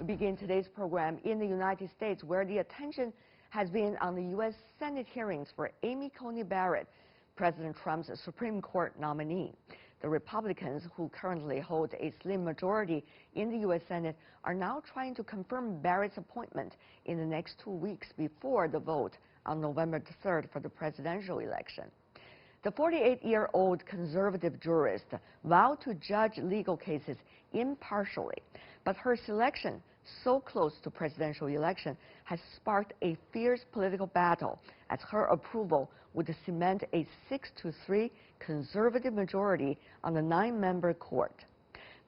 begin today's program in the United States, where the attention has been on the U.S. Senate hearings for Amy Coney Barrett, President Trump's Supreme Court nominee. The Republicans, who currently hold a slim majority in the U.S. Senate, are now trying to confirm Barrett's appointment in the next 2 weeks before the vote on November 3rd for the presidential election. The 48-year-old conservative jurist vowed to judge legal cases impartially, but her selection, so close to presidential election, has sparked a fierce political battle, as her approval would cement a 6-3 conservative majority on the 9-member court.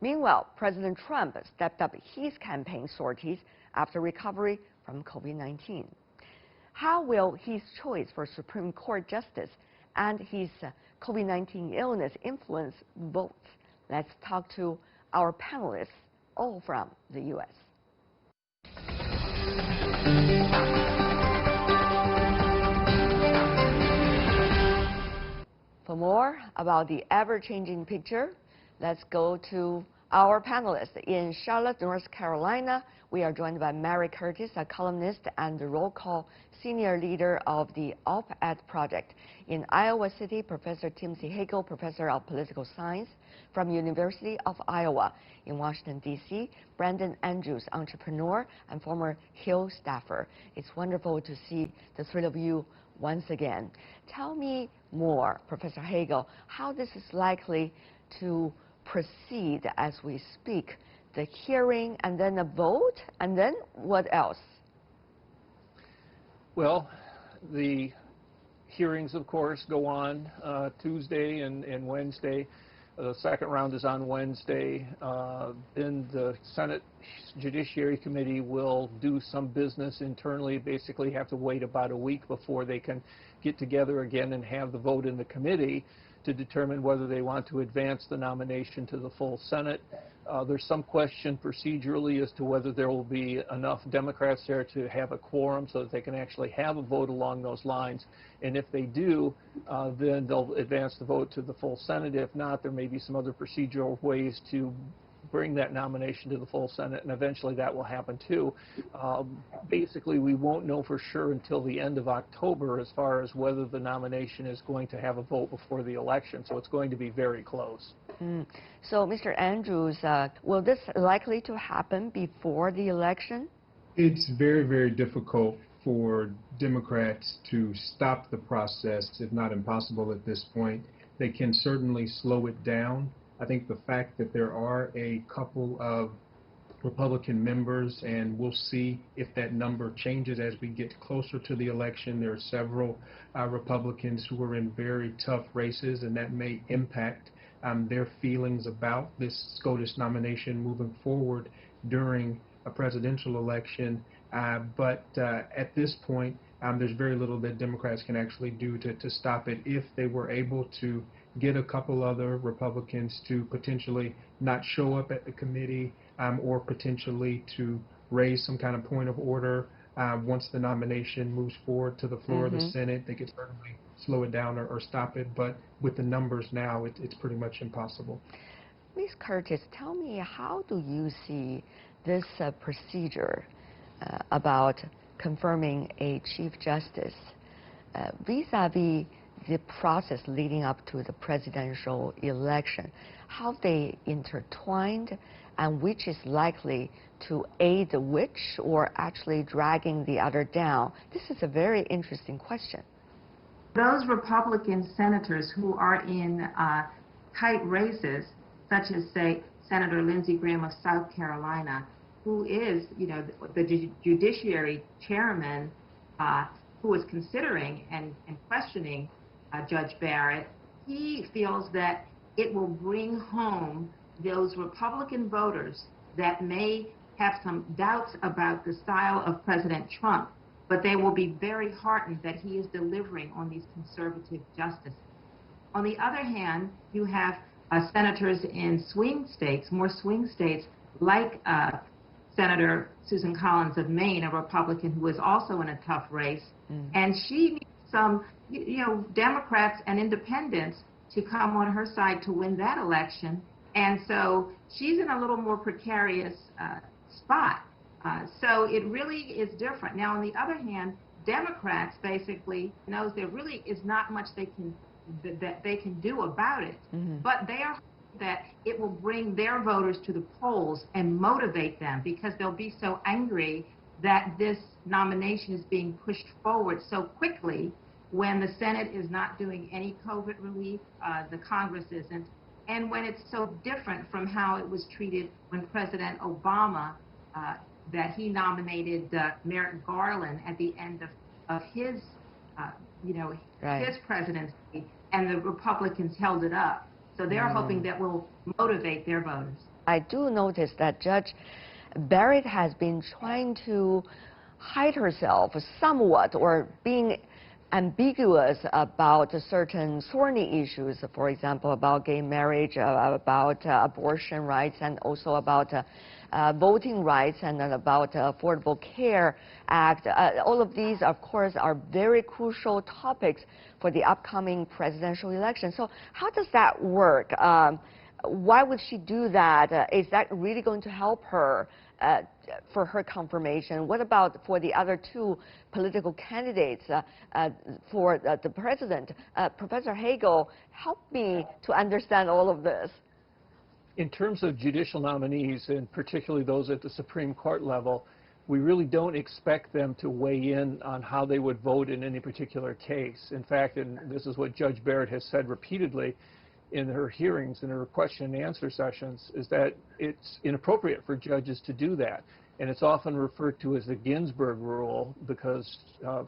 Meanwhile, President Trump stepped up his campaign sorties after recovery from COVID-19. How will his choice for Supreme Court justice and his COVID-19 illness influence votes? Let's talk to our panelists, all from the U.S. For more about the ever-changing picture, let's go to our panelists. In Charlotte, North Carolina, we are joined by Mary Curtis, a columnist and the roll call senior leader of the Op-Ed Project. In Iowa City, Professor Timothy Hagel, professor of political science from University of Iowa. In Washington, D.C., Brandon Andrews, entrepreneur and former Hill staffer. It's wonderful to see the three of you once again. Tell me more, Professor Hagel, how this is likely to proceed as we speak. The hearing and then a vote, and then what else? Well, the hearings, of course, go on Tuesday and Wednesday. The second round is on Wednesday. Then the Senate Judiciary Committee will do some business internally, basically have to wait about a week before they can get together again and have the vote in the committee to determine whether they want to advance the nomination to the full Senate. There's some question procedurally as to whether there will be enough Democrats there to have a quorum so that they can actually have a vote along those lines. And if they do, then they'll advance the vote to the full Senate. If not, there may be some other procedural ways to bring that nomination to the full Senate, and eventually that will happen too. Basically, we won't know for sure until the end of October as far as whether the nomination is going to have a vote before the election, so it's going to be very close. So, Mr. Andrews, will this likely to happen before the election? It's very, very difficult for Democrats to stop the process, if not impossible at this point. They can certainly slow it down. I think the fact that there are a couple of Republican members, and we'll see if that number changes as we get closer to the election. There are several Republicans who are in very tough races, and that may impact their feelings about this SCOTUS nomination moving forward during a presidential election. But at this point, there's very little that Democrats can actually do to stop it. If they were able to get a couple other Republicans to potentially not show up at the committee, or potentially to raise some kind of point of order once the nomination moves forward to the floor of the Senate, they could certainly slow it down or stop it. But with the numbers now, it's pretty much impossible. Ms. Curtis, tell me, how do you see this procedure about confirming a Chief Justice vis-a-vis the process leading up to the presidential election? How they intertwined, and which is likely to aid which, or actually dragging the other down? This is a very interesting question. Those Republican senators who are in tight races, such as, say, Senator Lindsey Graham of South Carolina, who is, the Judiciary chairman, who is considering and questioning Judge Barrett, he feels that it will bring home those Republican voters that may have some doubts about the style of President Trump, but they will be very heartened that he is delivering on these conservative justices. On the other hand, you have senators in swing states, more swing states, like Senator Susan Collins of Maine, a Republican who is also in a tough race, and she needs some, Democrats and independents to come on her side to win that election. And so she's in a little more precarious spot. So it really is different. Now, on the other hand, Democrats basically knows there really is not much that they can do about it, but they are hoping that it will bring their voters to the polls and motivate them, because they'll be so angry that this nomination is being pushed forward so quickly when the Senate is not doing any COVID relief, the Congress isn't, and when it's so different from how it was treated when President Obama, that he nominated Merrick Garland at the end of his, his presidency, and the Republicans held it up. So they're hoping that will motivate their voters. I do notice that Judge Barrett has been trying to hide herself somewhat, or being ambiguous about certain thorny issues, for example, about gay marriage, about abortion rights, and also about voting rights, and then about Affordable Care Act. All of these, of course, are very crucial topics for the upcoming presidential election. So how does that work? Why would she do that? Is that really going to help her for her confirmation? What about for the other two political candidates for the president? Professor Hagel, help me to understand all of this. In terms of judicial nominees, and particularly those at the Supreme Court level, we really don't expect them to weigh in on how they would vote in any particular case. In fact, and this is what Judge Barrett has said repeatedly in her hearings, in her question and answer sessions, is that it's inappropriate for judges to do that. And it's often referred to as the Ginsburg rule, because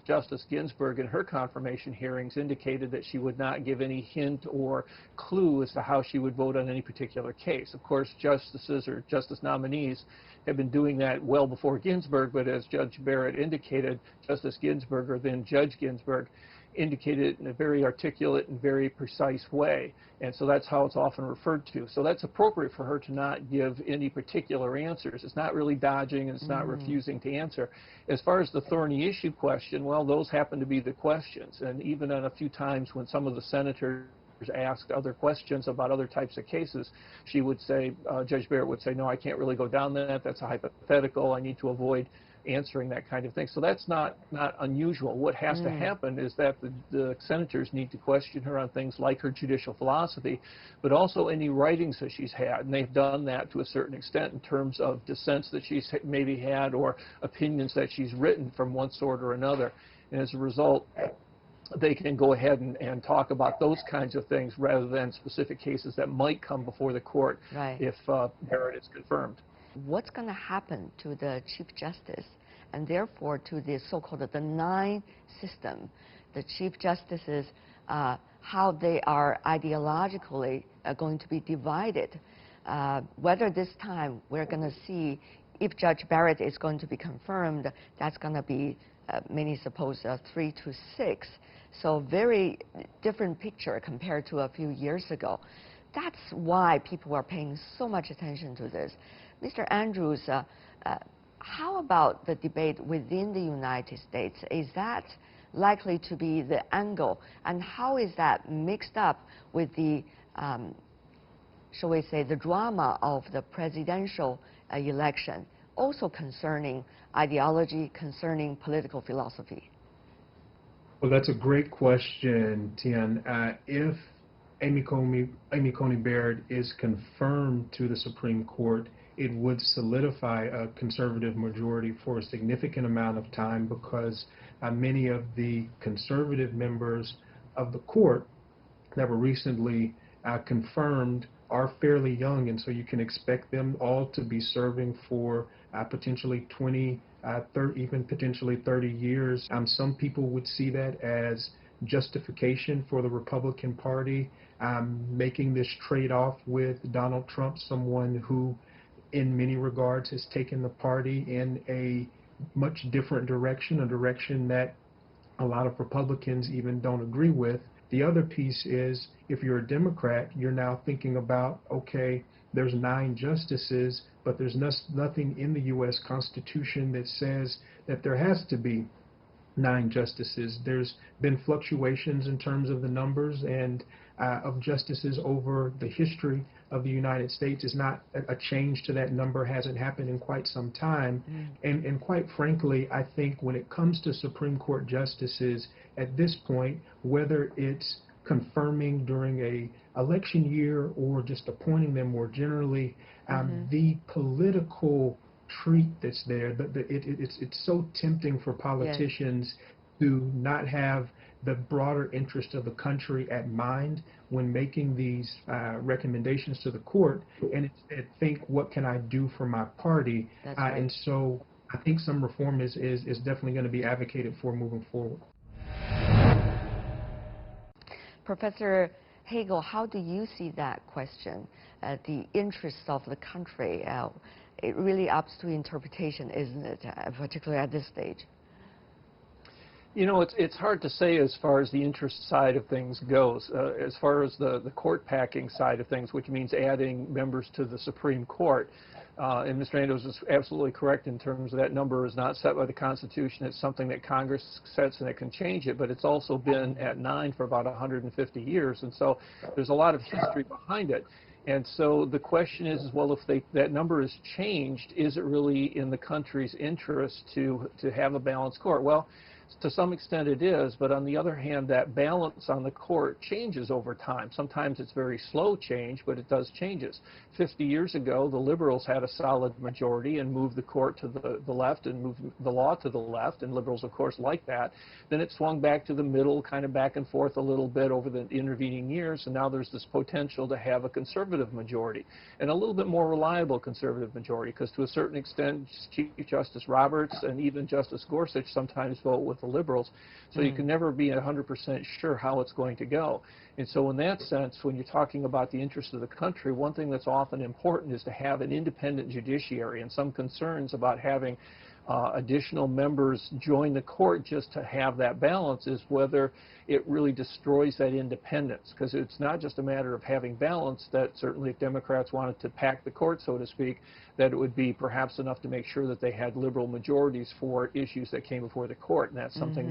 Justice Ginsburg in her confirmation hearings indicated that she would not give any hint or clue as to how she would vote on any particular case. Of course, justices or justice nominees have been doing that well before Ginsburg, but as Judge Barrett indicated, Justice Ginsburg, or then Judge Ginsburg, indicated it in a very articulate and very precise way. And so that's how it's often referred to. So that's appropriate for her to not give any particular answers. It's not really dodging, and it's not refusing to answer. As far as the thorny issue question, well, those happen to be the questions. And even on a few times when some of the senators asked other questions about other types of cases, she would say, Judge Barrett would say, no, I can't really go down that. That's a hypothetical. I need to avoid answering that kind of thing. So that's not unusual. What has to happen is that the senators need to question her on things like her judicial philosophy, but also any writings that she's had. And they've done that to a certain extent in terms of dissents that she's maybe had, or opinions that she's written from one sort or another. And as a result, they can go ahead and talk about those kinds of things rather than specific cases that might come before the court if Barrett is confirmed. What's going to happen to the Chief Justice, and therefore to the so-called the 9 system, the Chief Justices, how they are ideologically going to be divided? Whether this time we're going to see, if Judge Barrett is going to be confirmed, that's going to be, many suppose, 3 to 6. So very different picture compared to a few years ago. That's why people are paying so much attention to this. Mr. Andrews, how about the debate within the United States? Is that likely to be the angle? And how is that mixed up with the, shall we say, the drama of the presidential election, also concerning ideology, concerning political philosophy? Well, that's a great question, Tian. If Amy Coney Barrett is confirmed to the Supreme Court, it would solidify a conservative majority for a significant amount of time, because many of the conservative members of the court that were recently confirmed are fairly young, and so you can expect them all to be serving for potentially 20, 30, even potentially 30 years. Some people would see that as justification for the Republican Party making this trade-off with Donald Trump, someone who in many regards has taken the party in a much different direction, a direction that a lot of Republicans even don't agree with. The other piece is, if you're a Democrat, you're now thinking about, okay, there's 9 justices, but there's nothing in the U.S. Constitution that says that there has to be 9 justices. There's been fluctuations in terms of the numbers and of justices over the history of the United States is not a change to that number, hasn't happened in quite some time. And quite frankly, I think when it comes to Supreme Court justices at this point, whether it's confirming during a election year or just appointing them more generally, the political treat that's there, it's so tempting for politicians to not have the broader interest of the country at mind when making these recommendations to the court, and think, what can I do for my party? Right. And so I think some reform is definitely going to be advocated for moving forward. Professor Hagel, how do you see that question? The interests of the country, it really ups to interpretation, isn't it, particularly at this stage? You know, it's hard to say as far as the interest side of things goes. As far as the court packing side of things, which means adding members to the Supreme Court, and Mr. Andos is absolutely correct in terms of that number is not set by the Constitution. It's something that Congress sets and it can change it, but it's also been at 9 for about 150 years, and so there's a lot of history behind it. And so the question is, well, if that number is changed, is it really in the country's interest to have a balanced court? Well, to some extent it is, but on the other hand, that balance on the court changes over time. Sometimes it's very slow change, but it does changes. 50 years ago, the liberals had a solid majority and moved the court to the left and moved the law to the left, and liberals, of course, like that. Then it swung back to the middle, kind of back and forth a little bit over the intervening years, and now there's this potential to have a conservative majority, and a little bit more reliable conservative majority, because to a certain extent, Chief Justice Roberts and even Justice Gorsuch sometimes vote with the liberals, so you can never be 100% sure how it's going to go. And so in that sense, when you're talking about the interests of the country, one thing that's often important is to have an independent judiciary, and some concerns about having additional members join the court just to have that balance is whether it really destroys that independence, because it's not just a matter of having balance, that certainly if Democrats wanted to pack the court, so to speak, that it would be perhaps enough to make sure that they had liberal majorities for issues that came before the court, and that's something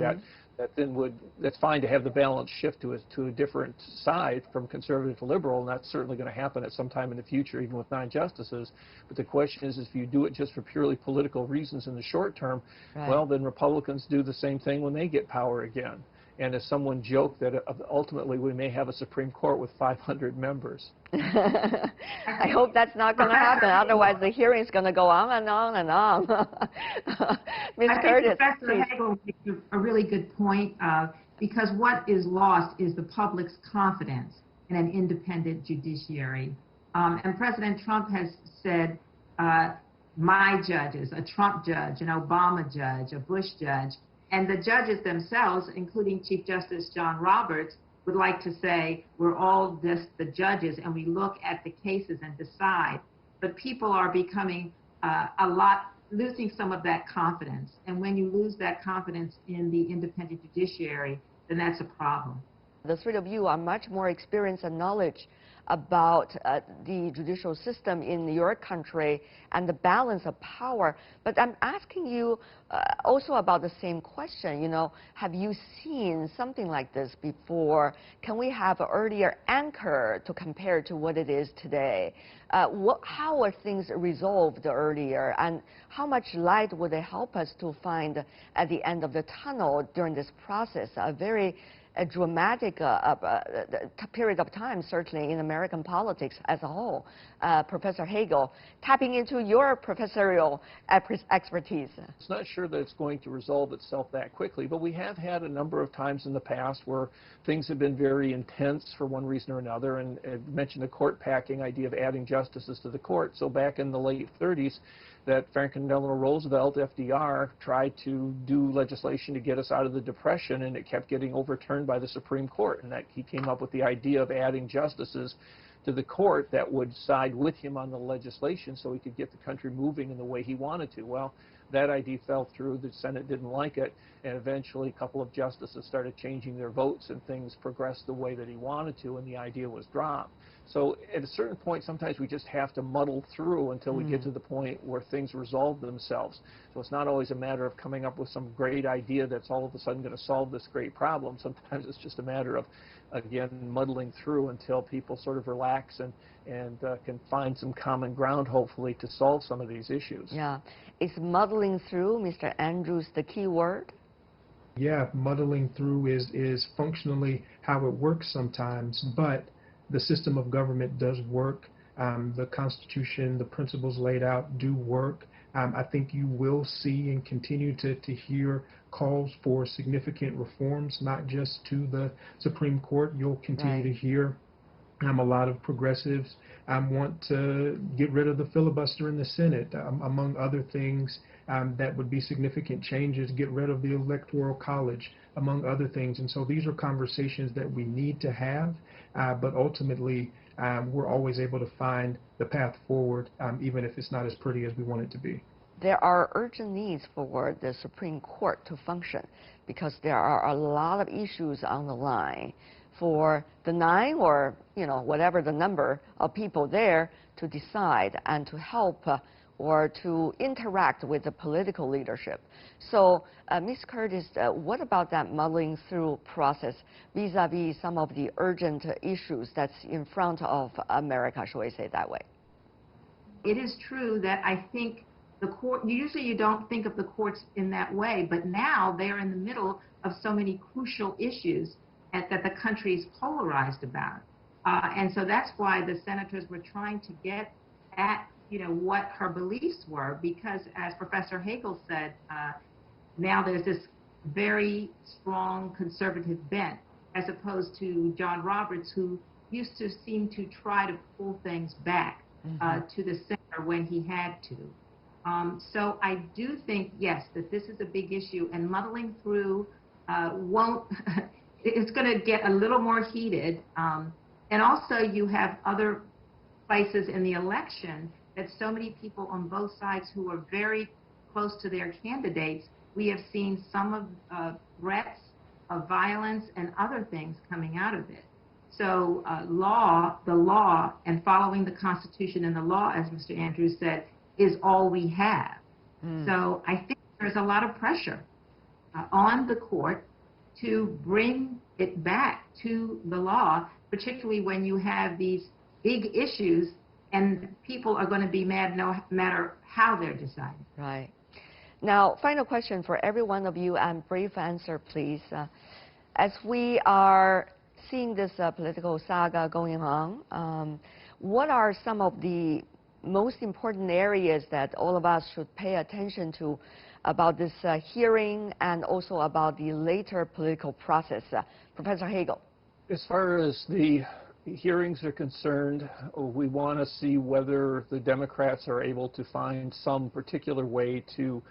that's fine to have the balance shift to a different side from conservative to liberal, and that's certainly going to happen at some time in the future, even with 9 justices. But the question is if you do it just for purely political reasons in the short term, well, then Republicans do the same thing when they get power again. And as someone joked that ultimately we may have a Supreme Court with 500 members. I hope that's not going to happen. Otherwise, the hearing is going to go on and on and on. Ms. Curtis, Professor Hagel makes a really good point, because what is lost is the public's confidence in an independent judiciary. And President Trump has said, my judges, a Trump judge, an Obama judge, a Bush judge, and the judges themselves, including Chief Justice John Roberts, would like to say we're all just the judges and we look at the cases and decide. But people are becoming losing some of that confidence. And when you lose that confidence in the independent judiciary, then that's a problem. The three of you are much more experienced and knowledge about the judicial system in your country and the balance of power. But I'm asking you also about the same question. You know, have you seen something like this before? Can we have an earlier anchor to compare to what it is today? How are things resolved earlier, and how much light would they help us to find at the end of the tunnel during this process? A dramatic period of time, certainly in American politics as a whole. Professor Hagel, tapping into your professorial expertise. It's not sure that it's going to resolve itself that quickly, but we have had a number of times in the past where things have been very intense for one reason or another, and I mentioned the court packing idea of adding justices to the court. So back in the late 30s, that Franklin Delano Roosevelt, FDR, tried to do legislation to get us out of the Depression, and it kept getting overturned by the Supreme Court. And that he came up with the idea of adding justices to the court that would side with him on the legislation so he could get the country moving in the way he wanted to. Well, that idea fell through. The Senate didn't like it, and eventually a couple of justices started changing their votes, and things progressed the way that he wanted to, and the idea was dropped. So at a certain point, sometimes we just have to muddle through until we get to the point where things resolve themselves. So it's not always a matter of coming up with some great idea that's all of a sudden going to solve this great problem. Sometimes it's just a matter of, again, muddling through until people sort of relax and can find some common ground, hopefully, to solve some of these issues. Yeah. Is muddling through, Mr. Andrews, the key word? Yeah, muddling through is functionally how it works sometimes, but the system of government does work. The Constitution, the principles laid out do work. I think you will see and continue to hear calls for significant reforms, not just to the Supreme Court. You'll continue to hear a lot of progressives want to get rid of the filibuster in the Senate, among other things that would be significant changes, get rid of the Electoral College, among other things. And so these are conversations that we need to have, but ultimately we're always able to find the path forward, even if it's not as pretty as we want it to be. There are urgent needs for the Supreme Court to function because there are a lot of issues on the line for the 9 or, you know, whatever the number of people there to decide and to help or to interact with the political leadership. So, Ms. Curtis, what about that muddling through process vis-a-vis some of the urgent issues that's in front of America, shall we say it that way? It is true that I think the court, usually you don't think of the courts in that way, but now they're in the middle of so many crucial issues that the country is polarized about. And so that's why the senators were trying to get at, you know, what her beliefs were, because as Professor Hagel said, now there's this very strong conservative bent, as opposed to John Roberts, who used to seem to try to pull things back to the center when he had to. So I do think, yes, that this is a big issue, and muddling through won't, it's going to get a little more heated. And also you have other places in the election that so many people on both sides who are very close to their candidates, we have seen some of threats of violence and other things coming out of it. So the law and following the Constitution and the law, as Mr. Andrews said, is all we have. So I think there's a lot of pressure on the court to bring it back to the law, particularly when you have these big issues and people are going to be mad no matter how they're decided. Right. Now, final question for every one of you, and brief answer, please. As we are seeing this political saga going on, what are some of the most important areas that all of us should pay attention to about this hearing and also about the later political process? Professor Hagel. As far as the hearings are concerned, we want to see whether the Democrats are able to find some particular way to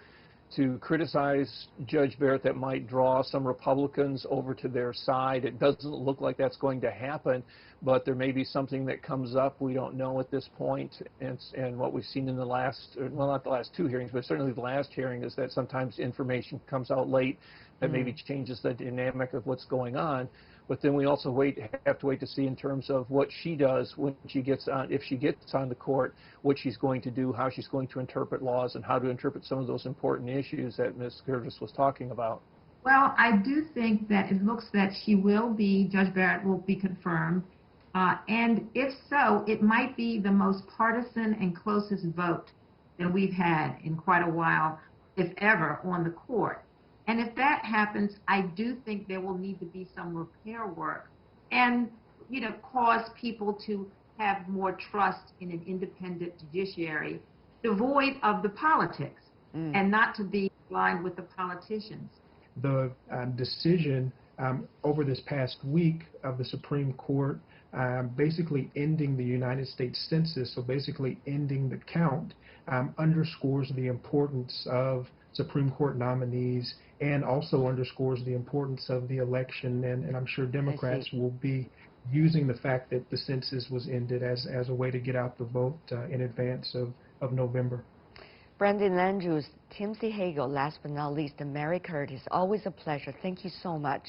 criticize Judge Barrett that might draw some Republicans over to their side. It doesn't look like that's going to happen, but there may be something that comes up. We don't know at this point. And what we've seen in the last, well, not the last 2 hearings, but certainly the last hearing, is that sometimes information comes out late that maybe changes the dynamic of what's going on. But then we also have to wait to see in terms of what she does when she gets on, if she gets on the court, what she's going to do, how she's going to interpret laws, and how to interpret some of those important issues that Ms. Curtis was talking about. Well, I do think that it looks that she will be, Judge Barrett will be confirmed. And if so, it might be the most partisan and closest vote that we've had in quite a while, if ever, on the court. And if that happens, I do think there will need to be some repair work and, you know, cause people to have more trust in an independent judiciary, devoid of the politics, and not to be blind with the politicians. The decision over this past week of the Supreme Court basically ending the United States Census, so basically ending the count, underscores the importance of Supreme Court nominees and also underscores the importance of the election. And I'm sure Democrats will be using the fact that the census was ended as a way to get out the vote in advance of November. Brandon Andrews, Timothy Hagel, last but not least, and Mary Curtis. Always a pleasure. Thank you so much.